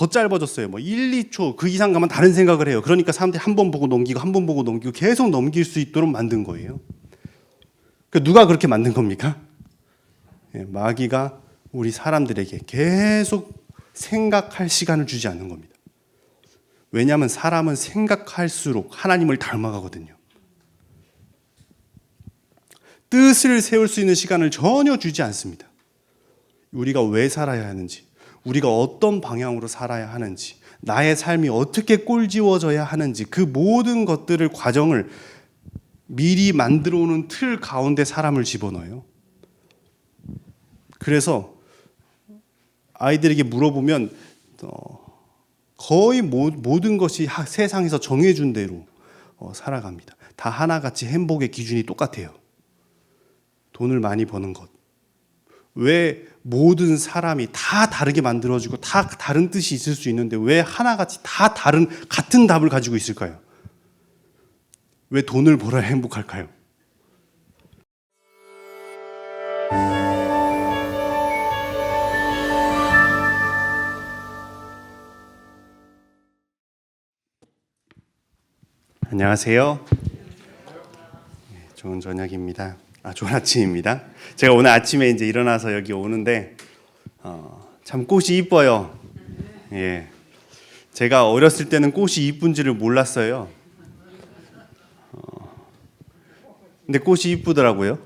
더 짧아졌어요. 뭐 1, 2초 그 이상 가면 다른 생각을 해요. 그러니까 사람들이 한 번 보고 넘기고 한 번 보고 넘기고 계속 넘길 수 있도록 만든 거예요. 그 누가 그렇게 만든 겁니까? 마귀가 우리 사람들에게 계속 생각할 시간을 주지 않는 겁니다. 왜냐하면 사람은 생각할수록 하나님을 닮아가거든요. 뜻을 세울 수 있는 시간을 전혀 주지 않습니다. 우리가 왜 살아야 하는지, 우리가 어떤 방향으로 살아야 하는지, 나의 삶이 어떻게 꼴지워져야 하는지 그 모든 것들을 과정을 미리 만들어 오는 틀 가운데 사람을 집어넣어요. 그래서 아이들에게 물어보면 거의 모든 것이 세상에서 정해준 대로 살아갑니다. 다 하나같이 행복의 기준이 똑같아요. 돈을 많이 버는 것. 왜 모든 사람이 다 다르게 만들어지고 다 다른 뜻이 있을 수 있는데 왜 하나같이 다 같은 답을 가지고 있을까요? 왜 돈을 벌어야 행복할까요? 안녕하세요. 좋은 저녁입니다. 좋은 아침입니다. 제가 오늘 아침에 이제 일어나서 여기 오는데 참 꽃이 이뻐요. 예, 제가 어렸을 때는 꽃이 이쁜지를 몰랐어요. 근데 꽃이 이쁘더라고요.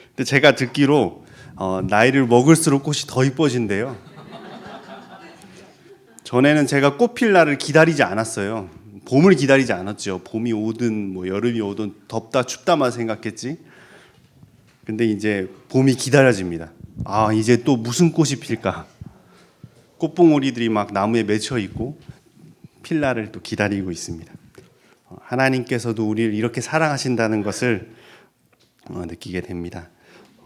근데 제가 듣기로 나이를 먹을수록 꽃이 더 이뻐진대요. 전에는 제가 꽃 필 날을 기다리지 않았어요. 봄을 기다리지 않았죠. 봄이 오든 뭐 여름이 오든 덥다 춥다만 생각했지. 근데 이제 봄이 기다려집니다. 이제 또 무슨 꽃이 필까? 꽃봉오리들이 막 나무에 맺혀 있고 필 날을 또 기다리고 있습니다. 하나님께서도 우리를 이렇게 사랑하신다는 것을 느끼게 됩니다.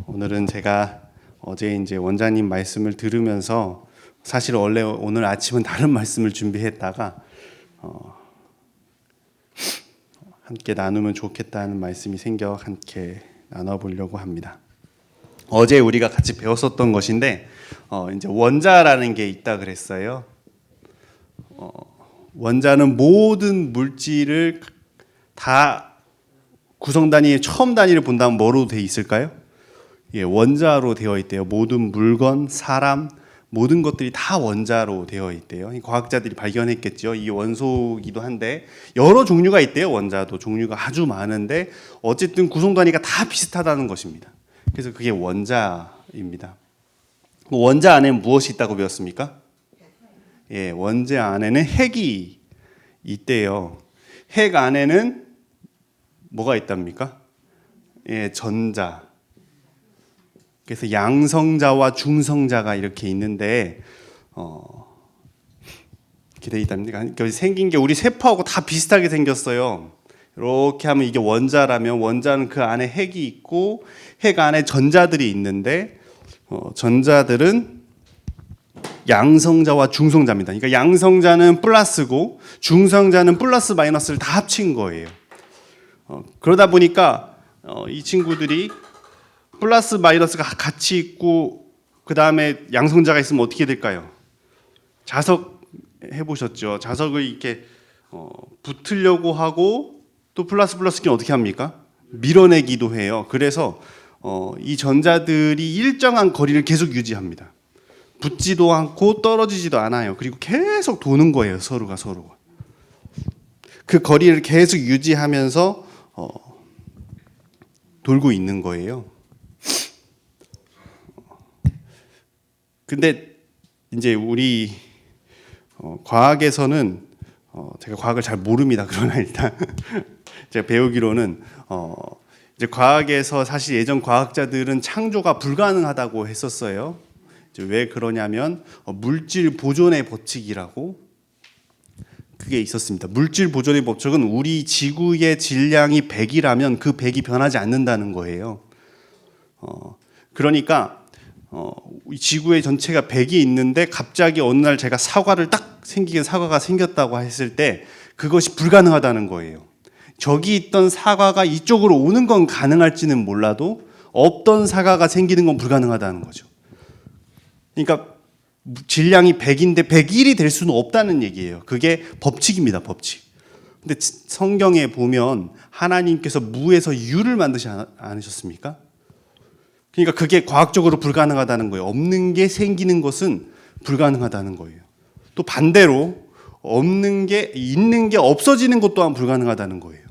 오늘은 제가 어제 이제 원장님 말씀을 들으면서 사실 원래 오늘 아침은 다른 말씀을 준비했다가 함께 나누면 좋겠다는 말씀이 생겨 함께 나눠보려고 합니다. 어제 우리가 같이 배웠었던 것인데 이제 원자라는 게 있다 그랬어요. 원자는 모든 물질을 다 구성 단위 처음 단위를 본다면 뭐로 되어 있을까요? 예, 원자로 되어 있대요. 모든 물건, 사람, 모든 것들이 다 원자로 되어 있대요. 과학자들이 발견했겠죠. 이 원소이기도 한데 여러 종류가 있대요. 원자도 종류가 아주 많은데 어쨌든 구성 단위가 다 비슷하다는 것입니다. 그래서 그게 원자입니다. 원자 안에는 무엇이 있다고 배웠습니까? 예, 원자 안에는 핵이 있대요. 핵 안에는 뭐가 있답니까? 예, 전자. 그래서 양성자와 중성자가 이렇게 있는데 이렇게 돼 있답니다. 그러니까 생긴 게 우리 세포하고 다 비슷하게 생겼어요. 이렇게 하면 이게 원자라면 원자는 그 안에 핵이 있고 핵 안에 전자들이 있는데 전자들은 양성자와 중성자입니다. 그러니까 양성자는 플러스고 중성자는 플러스 마이너스를 다 합친 거예요. 그러다 보니까 이 친구들이 플러스 마이너스가 같이 있고 그 다음에 양성자가 있으면 어떻게 될까요? 자석 해보셨죠? 자석을 이렇게 붙으려고 하고 또 플러스 끼는 어떻게 합니까? 밀어내기도 해요. 그래서 이 전자들이 일정한 거리를 계속 유지합니다. 붙지도 않고 떨어지지도 않아요. 그리고 계속 도는 거예요. 서로가. 그 거리를 계속 유지하면서 돌고 있는 거예요. 근데 이제 우리 과학에서는 제가 과학을 잘 모릅니다. 그러나 일단 제가 배우기로는 이제 과학에서 사실 예전 과학자들은 창조가 불가능하다고 했었어요. 이제 왜 그러냐면 물질 보존의 법칙이라고 그게 있었습니다. 물질 보존의 법칙은 우리 지구의 질량이 100이라면 그 100이 변하지 않는다는 거예요. 그러니까 이 지구의 전체가 100이 있는데 갑자기 어느 날 제가 사과가 생겼다고 했을 때 그것이 불가능하다는 거예요. 저기 있던 사과가 이쪽으로 오는 건 가능할지는 몰라도 없던 사과가 생기는 건 불가능하다는 거죠. 그러니까 질량이 100인데 101이 될 수는 없다는 얘기예요. 그게 법칙입니다, 법칙. 근데 성경에 보면 하나님께서 무에서 유를 만드지 않으셨습니까? 그러니까 그게 과학적으로 불가능하다는 거예요. 없는 게 생기는 것은 불가능하다는 거예요. 또 반대로 없는 게 있는 게 없어지는 것 또한 불가능하다는 거예요.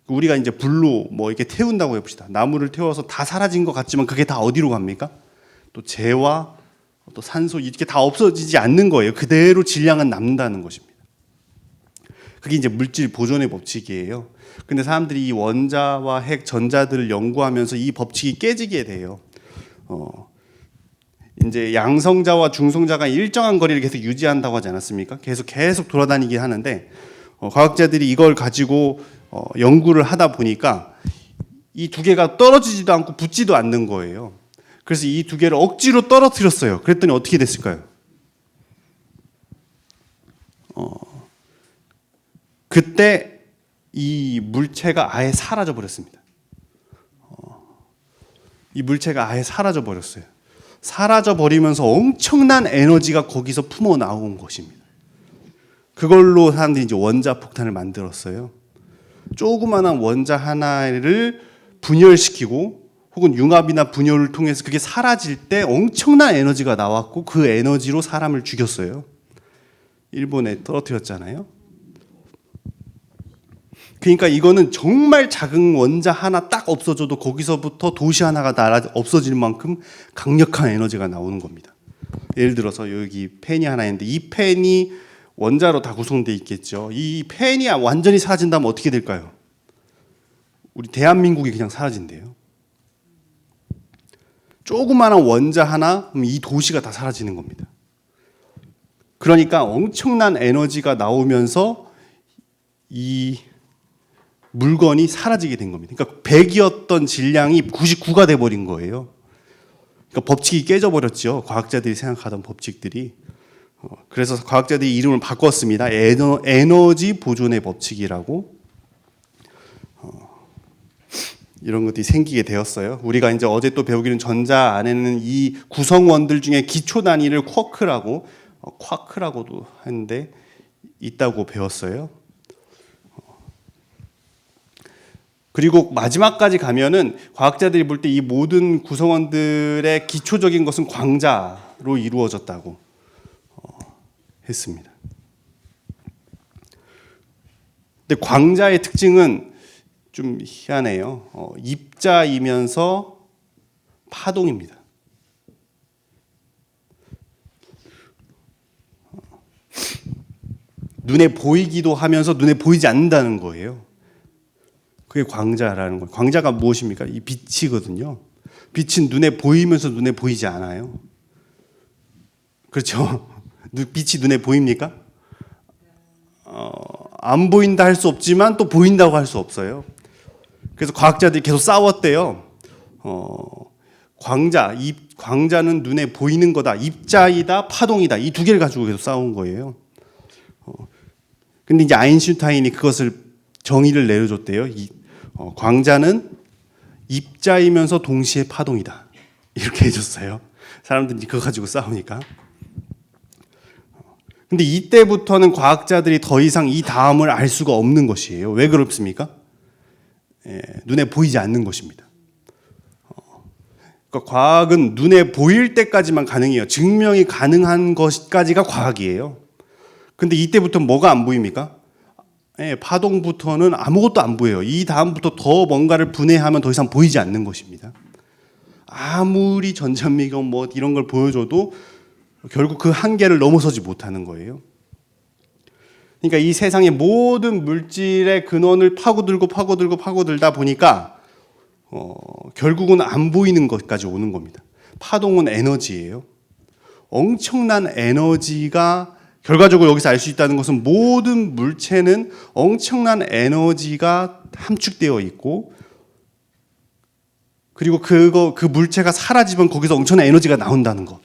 우리가 이제 불로 뭐 이렇게 태운다고 해봅시다. 나무를 태워서 다 사라진 것 같지만 그게 다 어디로 갑니까? 또 재와 또 산소 이렇게 다 없어지지 않는 거예요. 그대로 질량은 남는다는 것입니다. 그게 이제 물질 보존의 법칙이에요. 근데 사람들이 이 원자와 핵, 전자들을 연구하면서 이 법칙이 깨지게 돼요. 이제 양성자와 중성자가 일정한 거리를 계속 유지한다고 하지 않았습니까? 계속 돌아다니긴 하는데 과학자들이 이걸 가지고 연구를 하다 보니까 이 두 개가 떨어지지도 않고 붙지도 않는 거예요. 그래서 이 두 개를 억지로 떨어뜨렸어요. 그랬더니 어떻게 됐을까요? 그때 이 물체가 아예 사라져 버렸습니다. 이 물체가 아예 사라져 버렸어요. 사라져 버리면서 엄청난 에너지가 거기서 품어 나온 것입니다. 그걸로 사람들이 이제 원자 폭탄을 만들었어요. 조그마한 원자 하나를 분열시키고 혹은 융합이나 분열을 통해서 그게 사라질 때 엄청난 에너지가 나왔고 그 에너지로 사람을 죽였어요. 일본에 떨어뜨렸잖아요. 그러니까 이거는 정말 작은 원자 하나 딱 없어져도 거기서부터 도시 하나가 없어질 만큼 강력한 에너지가 나오는 겁니다. 예를 들어서 여기 펜이 하나 있는데 이 펜이 원자로 다 구성되어 있겠죠. 이 펜이 완전히 사라진다면 어떻게 될까요? 우리 대한민국이 그냥 사라진대요. 조그마한 원자 하나, 이 도시가 다 사라지는 겁니다. 그러니까 엄청난 에너지가 나오면서 이 물건이 사라지게 된 겁니다. 그러니까 100이었던 질량이 99가 돼버린 거예요. 그러니까 법칙이 깨져버렸죠. 과학자들이 생각하던 법칙들이. 그래서 과학자들이 이름을 바꿨습니다. 에너지 보존의 법칙이라고. 이런 것들이 생기게 되었어요. 우리가 이제 어제 또 배우기는 전자 안에는 이 구성원들 중에 기초 단위를 쿼크라고도 하는데 있다고 배웠어요. 그리고 마지막까지 가면은 과학자들이 볼 때 이 모든 구성원들의 기초적인 것은 광자로 이루어졌다고 했습니다. 근데 광자의 특징은 좀 희한해요. 입자이면서 파동입니다. 눈에 보이기도 하면서 눈에 보이지 않는다는 거예요. 그게 광자라는 거예요. 광자가 무엇입니까? 이 빛이거든요. 빛은 눈에 보이면서 눈에 보이지 않아요. 그렇죠? 빛이 눈에 보입니까? 안 보인다 할 수 없지만 또 보인다고 할 수 없어요. 그래서 과학자들이 계속 싸웠대요. 광자는 눈에 보이는 거다. 입자이다, 파동이다. 이 두 개를 가지고 계속 싸운 거예요. 근데 이제 아인슈타인이 그것을 정의를 내려줬대요. 광자는 입자이면서 동시에 파동이다. 이렇게 해줬어요. 사람들이 그거 가지고 싸우니까. 근데 이때부터는 과학자들이 더 이상 이 다음을 알 수가 없는 것이에요. 왜 그렇습니까? 눈에 보이지 않는 것입니다. 그러니까 과학은 눈에 보일 때까지만 가능해요. 증명이 가능한 것까지가 과학이에요. 근데 이때부터는 뭐가 안 보입니까? 파동부터는 아무것도 안 보여요. 이 다음부터 더 뭔가를 분해하면 더 이상 보이지 않는 것입니다. 아무리 전자미경 뭐 이런 걸 보여줘도 결국 그 한계를 넘어서지 못하는 거예요. 그러니까 이 세상의 모든 물질의 근원을 파고들다 보니까 결국은 안 보이는 것까지 오는 겁니다. 파동은 에너지예요. 엄청난 에너지가 결과적으로 여기서 알 수 있다는 것은 모든 물체는 엄청난 에너지가 함축되어 있고 그리고 그 물체가 사라지면 거기서 엄청난 에너지가 나온다는 것.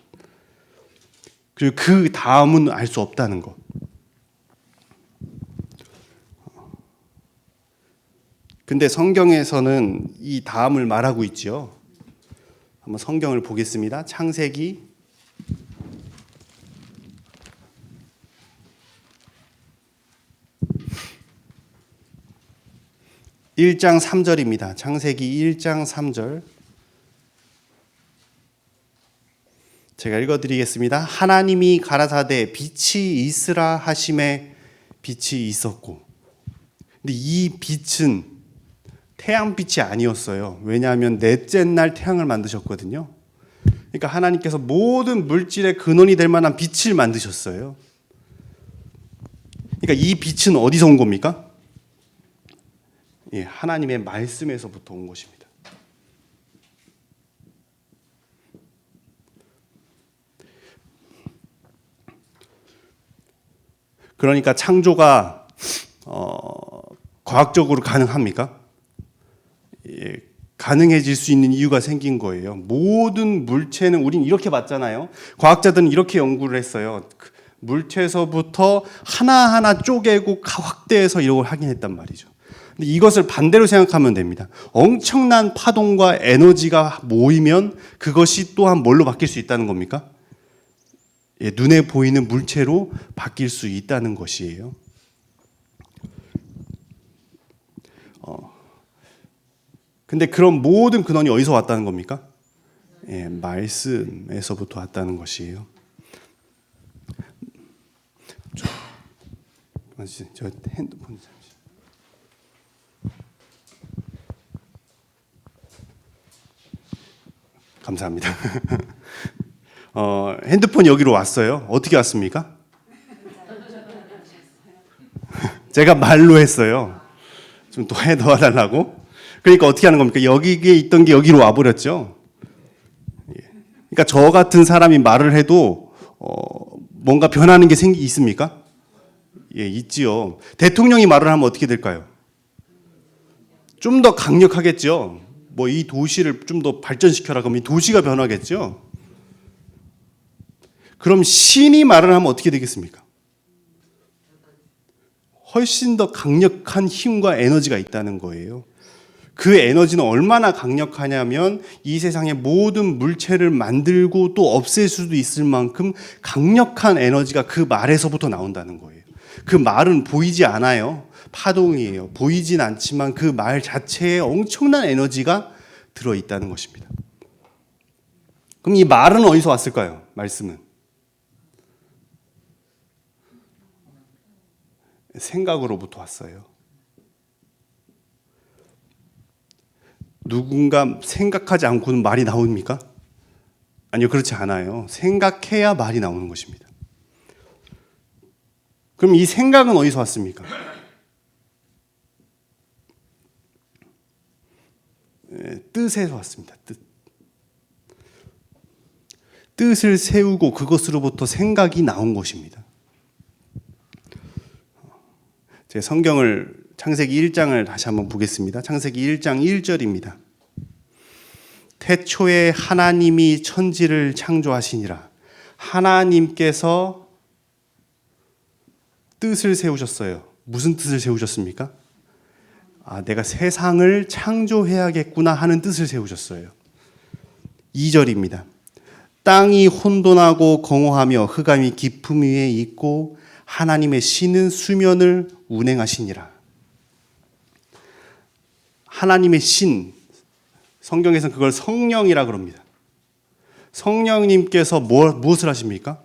그리고 그 다음은 알 수 없다는 것. 근데 성경에서는 이 다음을 말하고 있죠. 한번 성경을 보겠습니다. 창세기 1장 3절입니다. 창세기 1장 3절. 제가 읽어드리겠습니다. 하나님이 가라사대 빛이 있으라 하심에 빛이 있었고. 근데 이 빛은 태양빛이 아니었어요. 왜냐하면 넷째 날 태양을 만드셨거든요. 그러니까 하나님께서 모든 물질의 근원이 될 만한 빛을 만드셨어요. 그러니까 이 빛은 어디서 온 겁니까? 예, 하나님의 말씀에서부터 온 것입니다. 그러니까 창조가 과학적으로 가능합니까? 예, 가능해질 수 있는 이유가 생긴 거예요. 모든 물체는 우린 이렇게 봤잖아요. 과학자들은 이렇게 연구를 했어요. 물체에서부터 하나하나 쪼개고 확대해서 이걸 확인했단 말이죠. 근데 이것을 반대로 생각하면 됩니다. 엄청난 파동과 에너지가 모이면 그것이 또한 뭘로 바뀔 수 있다는 겁니까? 예, 눈에 보이는 물체로 바뀔 수 있다는 것이에요. 근데 그런 모든 근원이 어디서 왔다는 겁니까? 예, 말씀에서부터 왔다는 것이에요. 저 핸드폰 잠시. 감사합니다. 핸드폰 여기로 왔어요. 어떻게 왔습니까? 제가 말로 했어요. 좀 더 넣어달라고. 그러니까 어떻게 하는 겁니까? 여기에 있던 게 여기로 와버렸죠. 그러니까 저 같은 사람이 말을 해도 뭔가 변하는 게 있습니까? 예, 있지요. 대통령이 말을 하면 어떻게 될까요? 좀 더 강력하겠죠. 뭐 이 도시를 좀 더 발전시켜라 그러면 이 도시가 변하겠죠. 그럼 신이 말을 하면 어떻게 되겠습니까? 훨씬 더 강력한 힘과 에너지가 있다는 거예요. 그 에너지는 얼마나 강력하냐면 이 세상의 모든 물체를 만들고 또 없앨 수도 있을 만큼 강력한 에너지가 그 말에서부터 나온다는 거예요. 그 말은 보이지 않아요. 파동이에요. 보이진 않지만 그 말 자체에 엄청난 에너지가 들어있다는 것입니다. 그럼 이 말은 어디서 왔을까요? 말씀은. 생각으로부터 왔어요. 누군가 생각하지 않고는 말이 나옵니까? 아니요, 그렇지 않아요. 생각해야 말이 나오는 것입니다. 그럼 이 생각은 어디서 왔습니까? 뜻에서 왔습니다. 뜻을 세우고 그것으로부터 생각이 나온 것입니다. 제 성경을 창세기 1장을 다시 한번 보겠습니다. 창세기 1장 1절입니다. 태초에 하나님이 천지를 창조하시니라. 하나님께서 뜻을 세우셨어요. 무슨 뜻을 세우셨습니까? 내가 세상을 창조해야겠구나 하는 뜻을 세우셨어요. 2절입니다. 땅이 혼돈하고 공허하며 흑암이 깊음 위에 있고 하나님의 신은 수면을 운행하시니라. 하나님의 신, 성경에서는 그걸 성령이라 그럽니다. 성령님께서 무엇을 하십니까?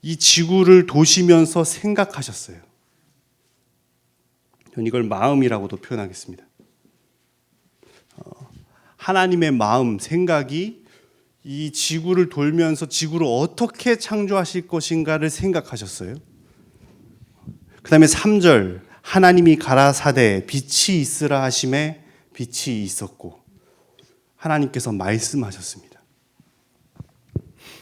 이 지구를 도시면서 생각하셨어요. 저는 이걸 마음이라고도 표현하겠습니다. 하나님의 마음, 생각이 이 지구를 돌면서 지구를 어떻게 창조하실 것인가를 생각하셨어요. 그 다음에 3절, 하나님이 가라사대 빛이 있으라 하심에 빛이 있었고, 하나님께서 말씀하셨습니다.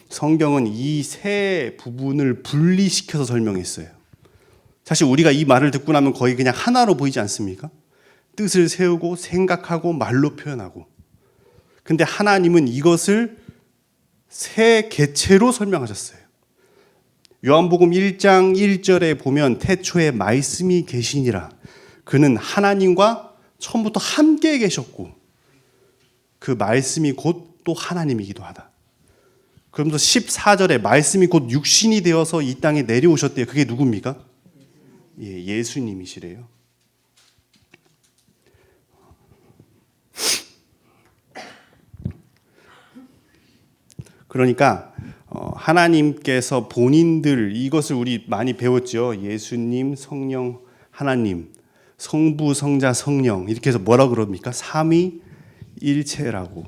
성경은 이 세 부분을 분리시켜서 설명했어요. 사실 우리가 이 말을 듣고 나면 거의 그냥 하나로 보이지 않습니까? 뜻을 세우고 생각하고 말로 표현하고. 근데 하나님은 이것을 세 개체로 설명하셨어요. 요한복음 1장 1절에 보면 태초에 말씀이 계시니라. 그는 하나님과 처음부터 함께 계셨고 그 말씀이 곧 또 하나님이기도 하다. 그러면서 14절에 말씀이 곧 육신이 되어서 이 땅에 내려오셨대요. 그게 누굽니까? 예, 예수님이시래요. 그러니까 하나님께서 본인들 이것을 우리 많이 배웠죠. 예수님, 성령, 하나님, 성부, 성자, 성령 이렇게 해서 뭐라 그럽니까? 삼위일체라고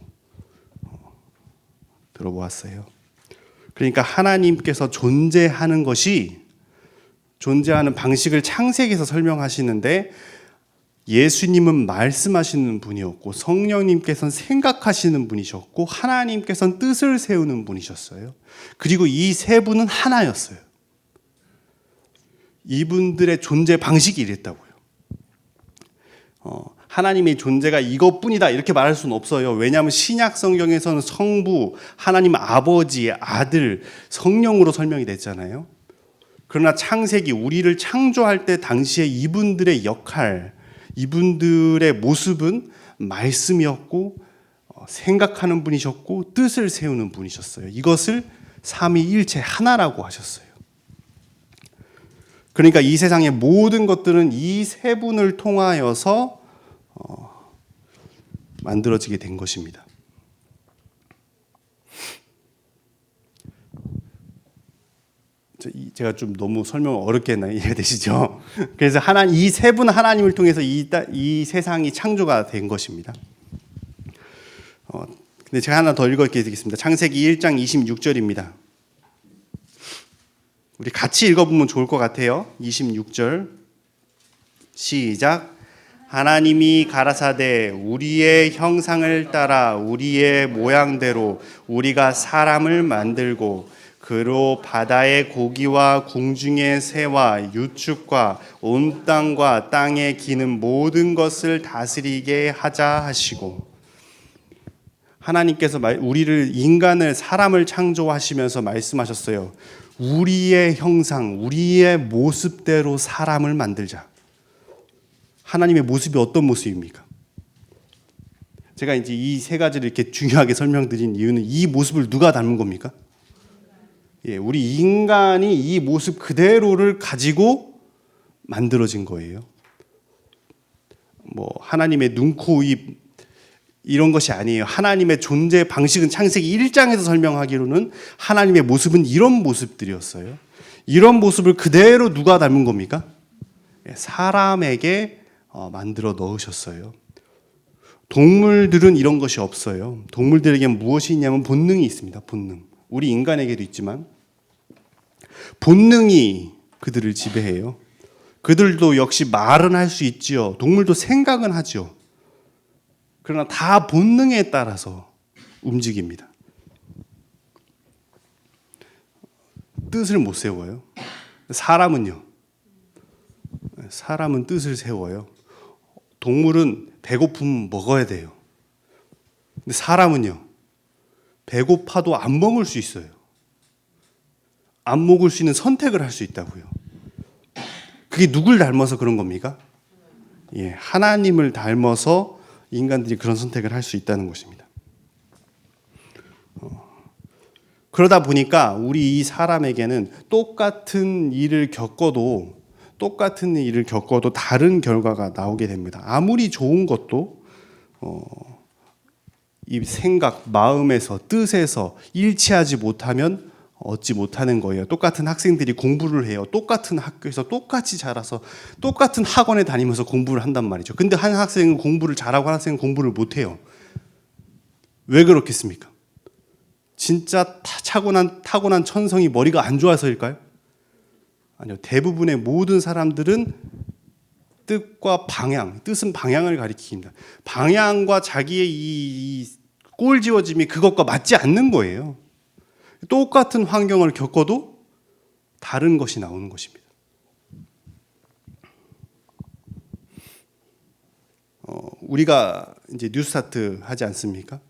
들어보았어요. 그러니까 하나님께서 존재하는 방식을 창세기에서 설명하시는데 예수님은 말씀하시는 분이었고 성령님께서는 생각하시는 분이셨고 하나님께서는 뜻을 세우는 분이셨어요. 그리고 이 세 분은 하나였어요. 이분들의 존재 방식이 이랬다고요. 하나님의 존재가 이것뿐이다 이렇게 말할 수는 없어요. 왜냐하면 신약 성경에서는 성부, 하나님 아버지, 아들, 성령으로 설명이 됐잖아요. 그러나 창세기 우리를 창조할 때 당시에 이분들의 역할, 이분들의 모습은 말씀이었고 생각하는 분이셨고 뜻을 세우는 분이셨어요. 이것을 삼위일체 하나라고 하셨어요. 그러니까 이 세상의 모든 것들은 이 세 분을 통하여서 만들어지게 된 것입니다. 제가 좀 너무 설명 어렵게 했나요? 이해되시죠? 그래서 이 세 분 하나님을 통해서 이 세상이 창조가 된 것입니다. 근데 제가 하나 더 읽어드리겠습니다. 창세기 1장 26절입니다. 우리 같이 읽어보면 좋을 것 같아요. 26절 시작. 하나님이 가라사대 우리의 형상을 따라 우리의 모양대로 우리가 사람을 만들고 그로 바다의 고기와 궁중의 새와 유축과 온 땅과 땅에 기는 모든 것을 다스리게 하자 하시고 하나님께서 우리를 인간을 사람을 창조하시면서 말씀하셨어요. 우리의 형상, 우리의 모습대로 사람을 만들자. 하나님의 모습이 어떤 모습입니까? 제가 이제 이 세 가지를 이렇게 중요하게 설명드린 이유는 이 모습을 누가 닮은 겁니까? 우리 인간이 이 모습 그대로를 가지고 만들어진 거예요. 하나님의 눈, 코, 입 이런 것이 아니에요. 하나님의 존재 방식은 창세기 1장에서 설명하기로는 하나님의 모습은 이런 모습들이었어요. 이런 모습을 그대로 누가 닮은 겁니까? 사람에게 만들어 넣으셨어요. 동물들은 이런 것이 없어요. 동물들에게는 무엇이 있냐면 본능이 있습니다. 본능. 우리 인간에게도 있지만 본능이 그들을 지배해요. 그들도 역시 말은 할 수 있지요. 동물도 생각은 하죠. 그러나 다 본능에 따라서 움직입니다. 뜻을 못 세워요. 사람은요. 사람은 뜻을 세워요. 동물은 배고프면 먹어야 돼요. 근데 사람은요. 배고파도 안 먹을 수 있어요. 안 먹을 수 있는 선택을 할 수 있다고요. 그게 누굴 닮아서 그런 겁니까? 하나님을 닮아서 인간들이 그런 선택을 할 수 있다는 것입니다. 그러다 보니까 우리 이 사람에게는 똑같은 일을 겪어도 다른 결과가 나오게 됩니다. 아무리 좋은 것도 이 생각, 마음에서, 뜻에서 일치하지 못하면 얻지 못하는 거예요. 똑같은 학생들이 공부를 해요. 똑같은 학교에서 똑같이 자라서 똑같은 학원에 다니면서 공부를 한단 말이죠. 근데 한 학생은 공부를 잘하고 한 학생은 공부를 못해요. 왜 그렇겠습니까? 진짜 타고난 천성이 머리가 안 좋아서일까요? 아니요. 대부분의 모든 사람들은 뜻과 방향, 뜻은 방향을 가리킵니다. 방향과 자기의 이 꼴지어짐이 그것과 맞지 않는 거예요. 똑같은 환경을 겪어도 다른 것이 나오는 것입니다. 우리가 이제 뉴스타트 하지 않습니까?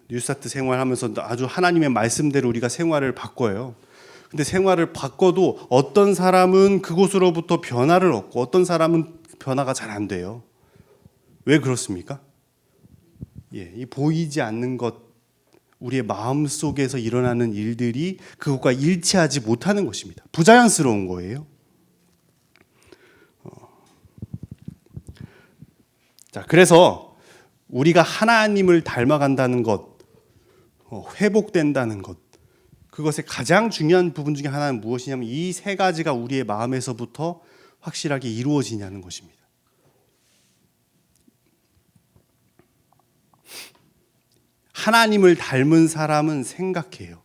뉴스타트 생활하면서 아주 하나님의 말씀대로 우리가 생활을 바꿔요. 근데 생활을 바꿔도 어떤 사람은 그곳으로부터 변화를 얻고 어떤 사람은 변화가 잘 안 돼요. 왜 그렇습니까? 이 보이지 않는 것, 우리의 마음 속에서 일어나는 일들이 그것과 일치하지 못하는 것입니다. 부자연스러운 거예요. 자, 그래서 우리가 하나님을 닮아간다는 것, 회복된다는 것. 그것의 가장 중요한 부분 중에 하나는 무엇이냐면 이 세 가지가 우리의 마음에서부터 확실하게 이루어지냐는 것입니다. 하나님을 닮은 사람은 생각해요.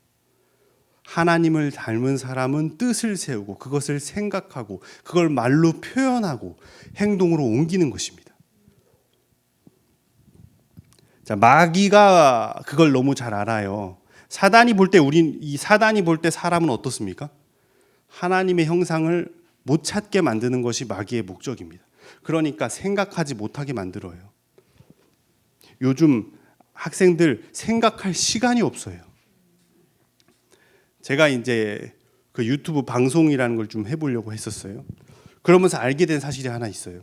하나님을 닮은 사람은 뜻을 세우고 그것을 생각하고 그걸 말로 표현하고 행동으로 옮기는 것입니다. 자, 마귀가 그걸 너무 잘 알아요. 사단이 볼 때 사단이 볼 때 사람은 어떻습니까? 하나님의 형상을 못 찾게 만드는 것이 마귀의 목적입니다. 그러니까 생각하지 못하게 만들어요. 요즘 학생들 생각할 시간이 없어요. 제가 이제 그 유튜브 방송이라는 걸 좀 해보려고 했었어요. 그러면서 알게 된 사실이 하나 있어요.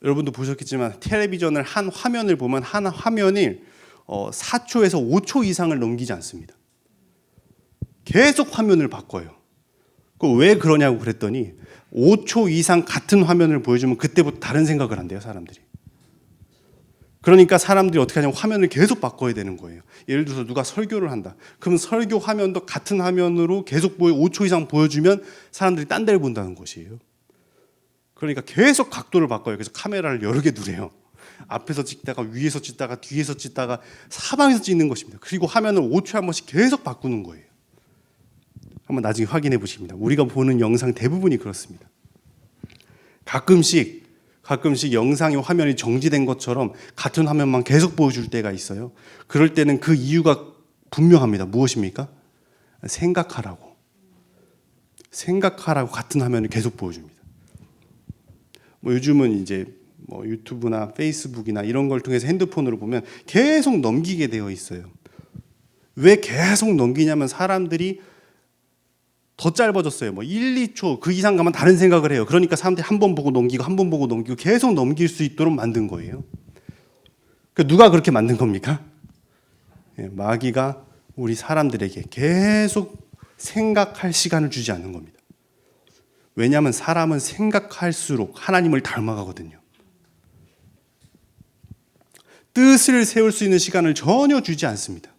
여러분도 보셨겠지만 텔레비전을 한 화면을 보면 한 화면이 4초에서 5초 이상을 넘기지 않습니다. 계속 화면을 바꿔요. 왜 그러냐고 그랬더니 5초 이상 같은 화면을 보여주면 그때부터 다른 생각을 한대요, 사람들이. 그러니까 사람들이 어떻게 하냐면 화면을 계속 바꿔야 되는 거예요. 예를 들어서 누가 설교를 한다. 그럼 설교 화면도 같은 화면으로 계속 5초 이상 보여주면 사람들이 딴 데를 본다는 것이에요. 그러니까 계속 각도를 바꿔요. 그래서 카메라를 여러 개 두래요. 앞에서 찍다가 위에서 찍다가 뒤에서 찍다가 사방에서 찍는 것입니다. 그리고 화면을 5초에 한 번씩 계속 바꾸는 거예요. 한번 나중에 확인해 보십니다. 우리가 보는 영상 대부분이 그렇습니다. 가끔씩 영상의 화면이 정지된 것처럼 같은 화면만 계속 보여줄 때가 있어요. 그럴 때는 그 이유가 분명합니다. 무엇입니까? 생각하라고 같은 화면을 계속 보여줍니다. 요즘은 이제 유튜브나 페이스북이나 이런 걸 통해서 핸드폰으로 보면 계속 넘기게 되어 있어요. 왜 계속 넘기냐면 사람들이 더 짧아졌어요. 1, 2초 그 이상 가면 다른 생각을 해요. 그러니까 사람들이 한 번 보고 넘기고 한 번 보고 넘기고 계속 넘길 수 있도록 만든 거예요. 누가 그렇게 만든 겁니까? 마귀가 우리 사람들에게 계속 생각할 시간을 주지 않는 겁니다. 왜냐하면 사람은 생각할수록 하나님을 닮아가거든요. 뜻을 세울 수 있는 시간을 전혀 주지 않습니다.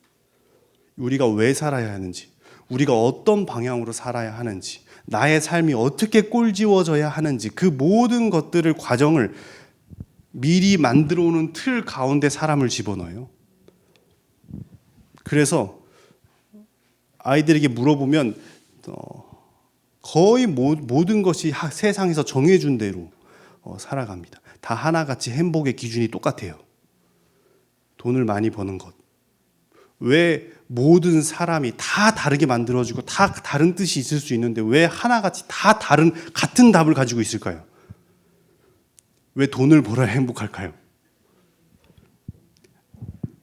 우리가 왜 살아야 하는지, 우리가 어떤 방향으로 살아야 하는지, 나의 삶이 어떻게 꼴지워져야 하는지 그 모든 것들을 과정을 미리 만들어 오는 틀 가운데 사람을 집어넣어요. 그래서 아이들에게 물어보면 거의 모든 것이 세상에서 정해준 대로 살아갑니다. 다 하나같이 행복의 기준이 똑같아요. 돈을 많이 버는 것. 왜 모든 사람이 다 다르게 만들어지고 다 다른 뜻이 있을 수 있는데 왜 하나같이 다 같은 답을 가지고 있을까요? 왜 돈을 벌어야 행복할까요?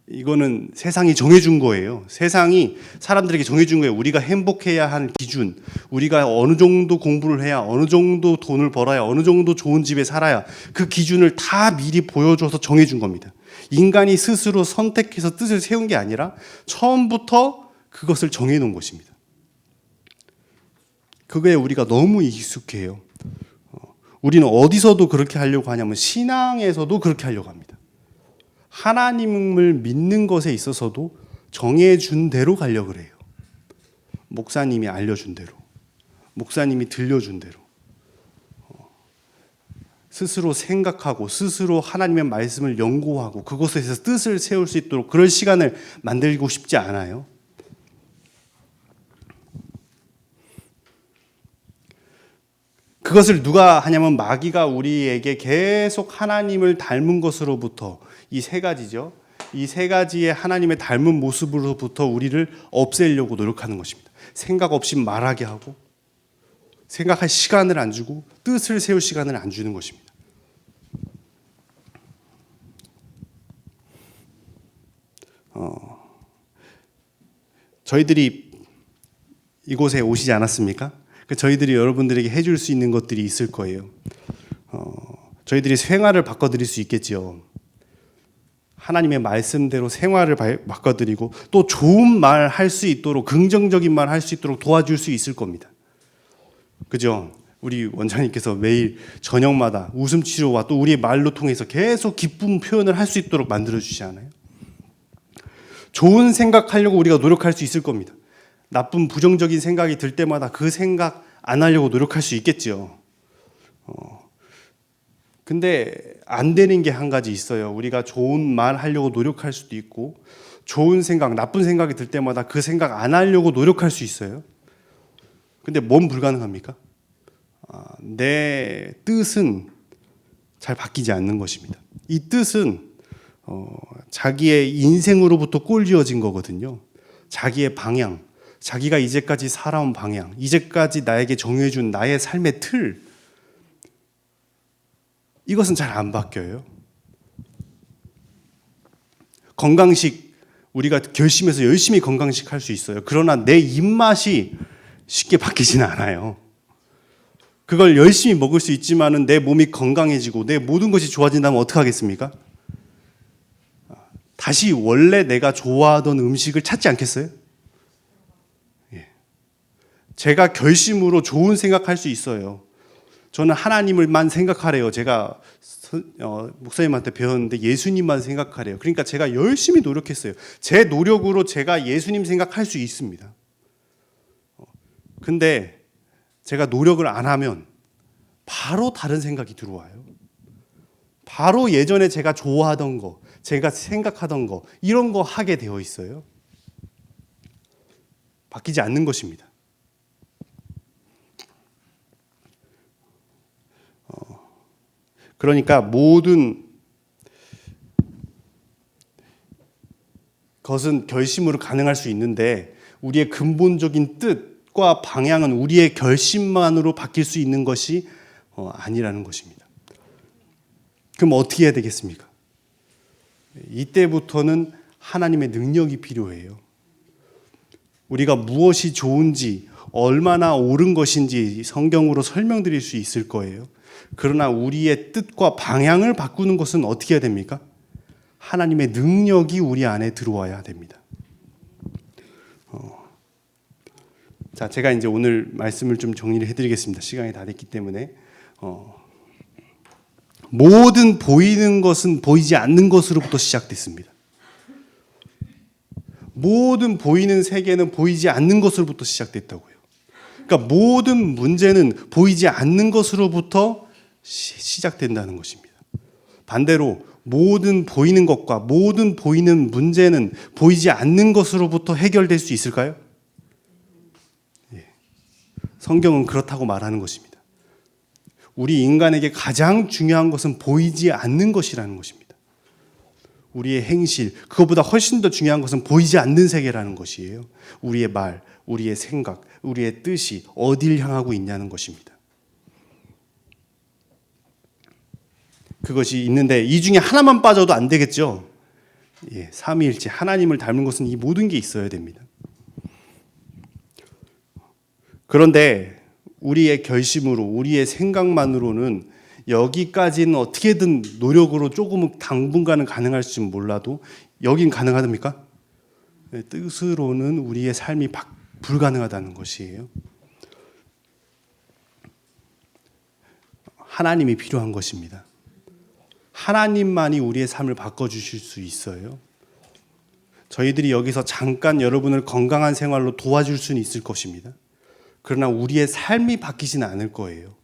이거는 세상이 정해준 거예요. 세상이 사람들에게 정해준 거예요. 우리가 행복해야 하는 기준, 우리가 어느 정도 공부를 해야, 어느 정도 돈을 벌어야, 어느 정도 좋은 집에 살아야 그 기준을 다 미리 보여줘서 정해준 겁니다. 인간이 스스로 선택해서 뜻을 세운 게 아니라 처음부터 그것을 정해놓은 것입니다. 그거에 우리가 너무 익숙해요. 우리는 어디서도 그렇게 하려고 하냐면 신앙에서도 그렇게 하려고 합니다. 하나님을 믿는 것에 있어서도 정해준 대로 가려고 그래요. 목사님이 알려준 대로, 목사님이 들려준 대로. 스스로 생각하고 스스로 하나님의 말씀을 연구하고 그곳에서 뜻을 세울 수 있도록 그럴 시간을 만들고 싶지 않아요. 그것을 누가 하냐면 마귀가 우리에게 계속 하나님을 닮은 것으로부터 이 세 가지죠. 이 세 가지의 하나님의 닮은 모습으로부터 우리를 없애려고 노력하는 것입니다. 생각 없이 말하게 하고 생각할 시간을 안 주고 뜻을 세울 시간을 안 주는 것입니다. 저희들이 이곳에 오시지 않았습니까? 저희들이 여러분들에게 해줄 수 있는 것들이 있을 거예요. 저희들이 생활을 바꿔드릴 수 있겠죠. 하나님의 말씀대로 생활을 바꿔드리고 또 좋은 말 할 수 있도록 긍정적인 말 할 수 있도록 도와줄 수 있을 겁니다. 그죠? 우리 원장님께서 매일 저녁마다 웃음 치료와 또 우리의 말로 통해서 계속 기쁨 표현을 할 수 있도록 만들어 주시지 않아요? 좋은 생각하려고 우리가 노력할 수 있을 겁니다. 나쁜 부정적인 생각이 들 때마다 그 생각 안 하려고 노력할 수 있겠죠. 근데 안 되는 게 한 가지 있어요. 우리가 좋은 말 하려고 노력할 수도 있고, 좋은 생각, 나쁜 생각이 들 때마다 그 생각 안 하려고 노력할 수 있어요. 근데 뭔 불가능합니까? 내 뜻은 잘 바뀌지 않는 것입니다. 이 뜻은 자기의 인생으로부터 꼴지어진 거거든요. 자기의 방향, 자기가 이제까지 살아온 방향, 이제까지 나에게 정해준 나의 삶의 틀, 이것은 잘 안 바뀌어요. 건강식, 우리가 결심해서 열심히 건강식 할 수 있어요. 그러나 내 입맛이 쉽게 바뀌지는 않아요. 그걸 열심히 먹을 수 있지만은 내 몸이 건강해지고 내 모든 것이 좋아진다면 어떻게 하겠습니까? 다시 원래 내가 좋아하던 음식을 찾지 않겠어요? 예. 제가 결심으로 좋은 생각할 수 있어요. 저는 하나님을만 생각하래요. 제가 목사님한테 배웠는데 예수님만 생각하래요. 그러니까 제가 열심히 노력했어요. 제 노력으로 제가 예수님 생각할 수 있습니다. 근데 제가 노력을 안 하면 바로 다른 생각이 들어와요. 바로 예전에 제가 좋아하던 거, 제가 생각하던 거, 이런 거 하게 되어 있어요. 바뀌지 않는 것입니다. 그러니까 모든 것은 결심으로 가능할 수 있는데 우리의 근본적인 뜻과 방향은 우리의 결심만으로 바뀔 수 있는 것이 아니라는 것입니다. 그럼 어떻게 해야 되겠습니까? 이때부터는 하나님의 능력이 필요해요. 우리가 무엇이 좋은지, 얼마나 옳은 것인지 성경으로 설명드릴 수 있을 거예요. 그러나 우리의 뜻과 방향을 바꾸는 것은 어떻게 해야 됩니까? 하나님의 능력이 우리 안에 들어와야 됩니다. 자, 제가 이제 오늘 말씀을 좀 정리를 해드리겠습니다. 시간이 다 됐기 때문에 모든 보이는 것은 보이지 않는 것으로부터 시작됐습니다. 모든 보이는 세계는 보이지 않는 것으로부터 시작됐다고요. 그러니까 모든 문제는 보이지 않는 것으로부터 시작된다는 것입니다. 반대로 모든 보이는 것과 모든 보이는 문제는 보이지 않는 것으로부터 해결될 수 있을까요? 예. 성경은 그렇다고 말하는 것입니다. 우리 인간에게 가장 중요한 것은 보이지 않는 것이라는 것입니다. 우리의 행실, 그것보다 훨씬 더 중요한 것은 보이지 않는 세계라는 것이에요. 우리의 말, 우리의 생각, 우리의 뜻이 어딜 향하고 있냐는 것입니다. 그것이 있는데 이 중에 하나만 빠져도 안 되겠죠. 예, 삼위일체 하나님을 닮은 것은 이 모든 게 있어야 됩니다. 그런데 우리의 결심으로, 우리의 생각만으로는 여기까지는 어떻게든 노력으로 조금 당분간은 가능할지 몰라도 여긴 가능합니까? 뜻으로는 우리의 삶이 불가능하다는 것이에요. 하나님이 필요한 것입니다. 하나님만이 우리의 삶을 바꿔주실 수 있어요. 저희들이 여기서 잠깐 여러분을 건강한 생활로 도와줄 수는 있을 것입니다. 그러나 우리의 삶이 바뀌지는 않을 거예요.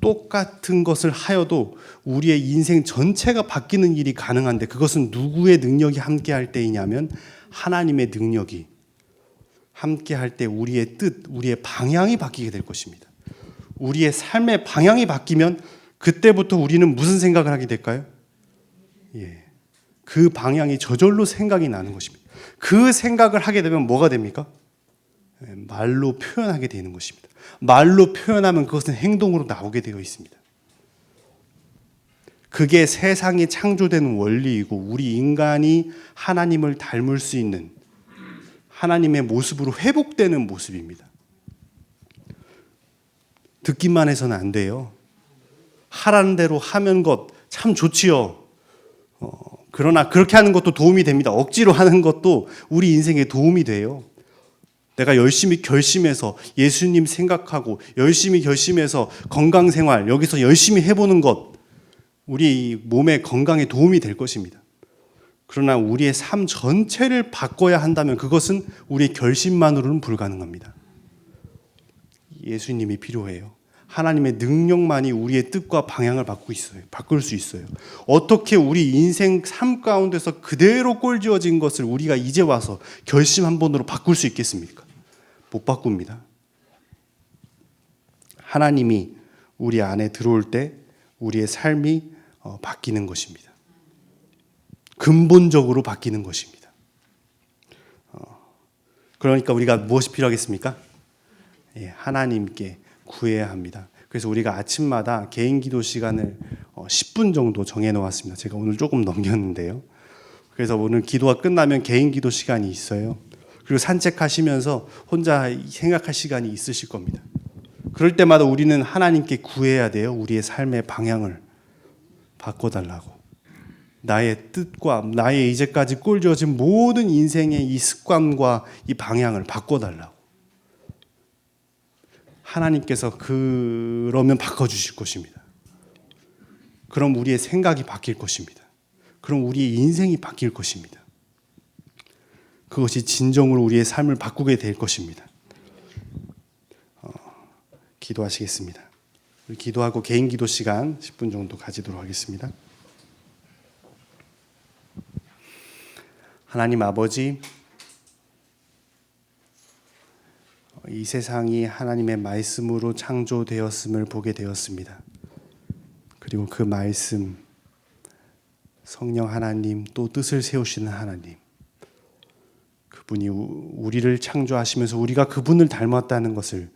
똑같은 것을 하여도 우리의 인생 전체가 바뀌는 일이 가능한데 그것은 누구의 능력이 함께할 때이냐면 하나님의 능력이 함께할 때 우리의 뜻, 우리의 방향이 바뀌게 될 것입니다. 우리의 삶의 방향이 바뀌면 그때부터 우리는 무슨 생각을 하게 될까요? 예, 그 방향이 저절로 생각이 나는 것입니다. 그 생각을 하게 되면 뭐가 됩니까? 말로 표현하게 되는 것입니다. 말로 표현하면 그것은 행동으로 나오게 되어 있습니다. 그게 세상이 창조된 원리이고 우리 인간이 하나님을 닮을 수 있는 하나님의 모습으로 회복되는 모습입니다. 듣기만 해서는 안 돼요. 하라는 대로 하면 것 참 좋지요. 그러나 그렇게 하는 것도 도움이 됩니다. 억지로 하는 것도 우리 인생에 도움이 돼요. 내가 열심히 결심해서 예수님 생각하고 열심히 결심해서 건강생활 여기서 열심히 해보는 것 우리 몸의 건강에 도움이 될 것입니다. 그러나 우리의 삶 전체를 바꿔야 한다면 그것은 우리의 결심만으로는 불가능합니다. 예수님이 필요해요. 하나님의 능력만이 우리의 뜻과 방향을 바꿀 수 있어요. 어떻게 우리 인생 삶 가운데서 그대로 꼴지어진 것을 우리가 이제 와서 결심 한 번으로 바꿀 수 있겠습니까? 못 바꿉니다. 하나님이 우리 안에 들어올 때 우리의 삶이 바뀌는 것입니다. 근본적으로 바뀌는 것입니다. 그러니까 우리가 무엇이 필요하겠습니까? 하나님께 구해야 합니다. 그래서 우리가 아침마다 개인 기도 시간을 10분 정도 정해 놓았습니다. 제가 오늘 조금 넘겼는데요. 그래서 오늘 기도가 끝나면 개인 기도 시간이 있어요. 그리고 산책하시면서 혼자 생각할 시간이 있으실 겁니다. 그럴 때마다 우리는 하나님께 구해야 돼요. 우리의 삶의 방향을 바꿔달라고. 나의 뜻과 나의 이제까지 꼴지어진 모든 인생의 이 습관과 이 방향을 바꿔달라고. 하나님께서 그러면 바꿔주실 것입니다. 그럼 우리의 생각이 바뀔 것입니다. 그럼 우리의 인생이 바뀔 것입니다. 그것이 진정으로 우리의 삶을 바꾸게 될 것입니다. 기도하시겠습니다. 우리 기도하고 개인 기도 시간 10분 정도 가지도록 하겠습니다. 하나님 아버지, 이 세상이 하나님의 말씀으로 창조되었음을 보게 되었습니다. 그리고 그 말씀, 성령 하나님, 또 뜻을 세우시는 하나님, 그분이 우리를 창조하시면서 우리가 그분을 닮았다는 것을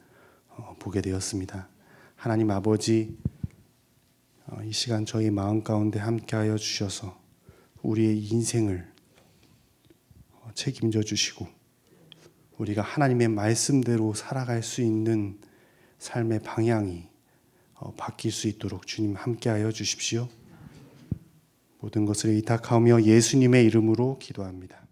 보게 되었습니다. 하나님 아버지, 이 시간 저희 마음 가운데 함께하여 주셔서 우리의 인생을 책임져 주시고 우리가 하나님의 말씀대로 살아갈 수 있는 삶의 방향이 바뀔 수 있도록 주님 함께하여 주십시오. 모든 것을 의탁하며 예수님의 이름으로 기도합니다.